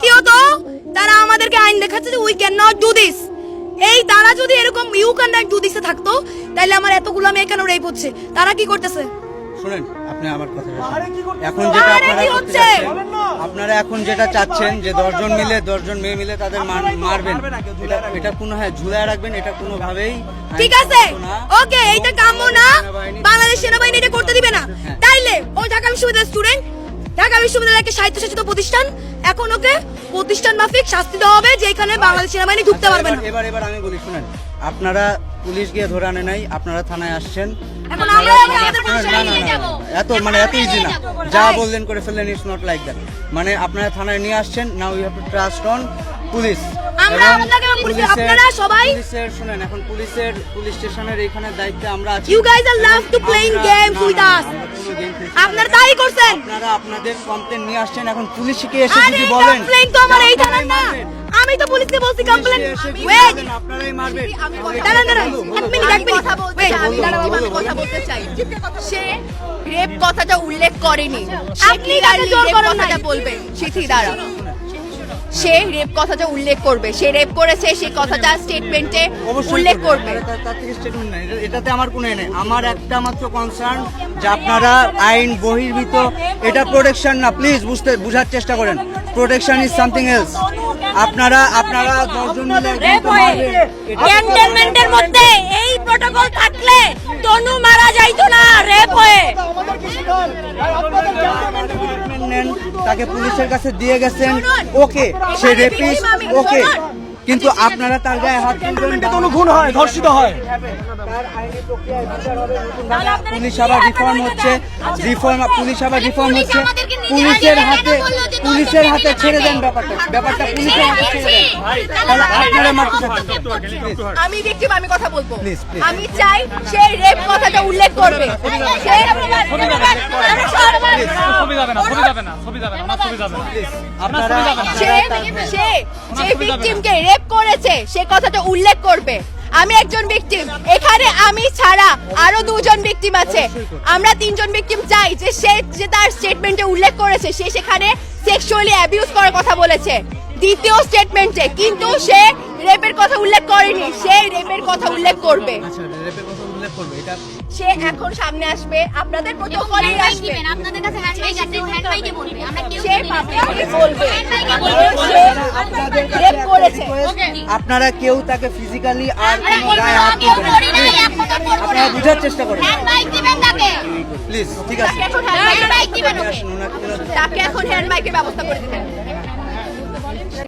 দ্বিতীয়ত তারা আমাদেরকে আইন দেখাচ্ছে যে we can not do this. এই তারা যদি এরকম ইউ ক্যান নট ডু দিসে থাকতো তাহলে আমার এতগুলো মেয়ে কেন রেপ হচ্ছে? তারা কি করতেছে? শুনেন আপনি আমার কথা এখন যেটা আপনারা এখন যেটা চাচ্ছেন যে 10 জন মিলে 10 জন মেয়ে মিলে তাদের মারবেন, এটা কোনো ঝুলায় রাখবেন, এটা কোনোভাবেই ঠিক আছে। ওকে, এইটা কাম্য না। বাংলাদেশ সেনাবাহিনী এটা করতে দিবে না। তাইলে ওই ঢাকা বিশ্ববিদ্যালয়ের স্টুডেন্ট, ঢাকা বিশ্ববিদ্যালয় একটা স্বায়ত্তশাসিত প্রতিষ্ঠান, এখন ওকে প্রতিষ্ঠান মাফিক শাস্তি দেওয়া হবে যেখানে বাংলাদেশ সেনাবাহিনী ঢুকতে পারবে না। এবার আমি বলি, শুনেন, আপনারা পুলিশ গিয়ে ধরে আনে নাই, আপনারা থানায় আসছেন। এখন আমরা এত ইজি না, যা বললেন করে ফেললেন, ইটস নট লাইক দ্যাট। মানে আপনারা থানায় নিয়ে আসছেন, now you have to trust on police. আপনারা সবাই শুনেন, এখন পুলিশ স্টেশনের এখানে দায়িত্বে আমরা আছি। You guys are love to playing games with us. আপনারা তাই করছেন। আপনারা আপনাদের কমপ্লেইন নিয়ে আসছেন, এখন পুলিশকে এসে যদি বলেন কমপ্লেইন তো আমার এই থানার না। আমি তো পুলিশকে বলছি কমপ্লেইন। ওয়েট, আপনারাই মারবেন। দাঁড়ান এক মিনিট আমি কথা বলতে চাই। সে রেপ কথাটা উল্লেখ করেনি। আপনি কাকে জোর করেন নাই? কথাটা বলবেন সিথি দ্বারা সে রেপ কথাটা উল্লেখ করবে। সে রেপ করেছে, সেই কথাটা স্টেটমেন্টে উল্লেখ করবে। তার থেকে স্টেটমেন্ট নাই, এটাতে আমার কোনো নেই। আমার একটা মাত্র কনসার্ন যে আপনারা আইন বহির্ভূত, এটা প্রোটেকশন না। প্লিজ বুঝার চেষ্টা করেন, প্রোটেকশন ইজ সামথিং এলস। আপনারা 10 জন মিলে ক্যান্টনমেন্টের মধ্যে এই প্রটোকল থাকলে তনু মারা যাইতো না রেপ হয়ে। নেন, তাকে পুলিশের কাছে দিয়ে গেছেন, ওকে, সে রেপিস্ট, ওকে, কিন্তু আপনারা তার গায়ে হাত তুলবেন, কোনো খুন হয়, ধর্ষিত হয়। পুলিশ আবার রিফর্ম হচ্ছে, পুলিশের হাতে ছেড়ে দেন ব্যাপারটা পুলিশের হাতে ছেড়ে দেন। তাহলে আপনারা মারতে থাকবেন। আমি ভিকটিম, আমি কথা বলবো। আমি চাই সে রেপ কথাটা উল্লেখ করবে। সে যে ভিকটিমকে রেপ করেছে সে কথাটা উল্লেখ করবে। আমি একজন ভিকটিম, এখানে আমি ছাড়া আরো 2 জন ভিকটিম আছে। আমরা 3 জন ভিকটিম চাই যে সে যে তার স্টেটমেন্টে উল্লেখ করেছে সে সেখানে সেক্সুয়ালি অ্যাবিউজ করার কথা বলেছে দ্বিতীয় স্টেটমেন্টে, কিন্তু সে রেপের কথা উল্লেখ করেনি। সে রেপের কথা উল্লেখ করবে। সে এখন সামনে আসবে, আপনাদের প্রোটোকলে আসবে, আপনাদের কাছে হ্যান্ডমাইক আছে, হ্যান্ডমাইকে বলবে। আমরা কেউ সে পাবলিকলি বলবে রেপ করেছে। আপনারা কেউ তাকে ফিজিক্যালি আর গায়ে হাত তুলবেন না। আপনারা বুঝার চেষ্টা করেন, হ্যান্ডমাইক দিবেন তাকে প্লিজ। ঠিক আছে, তাকে এখন হ্যান্ডমাইকের ব্যবস্থা করে দিবেন।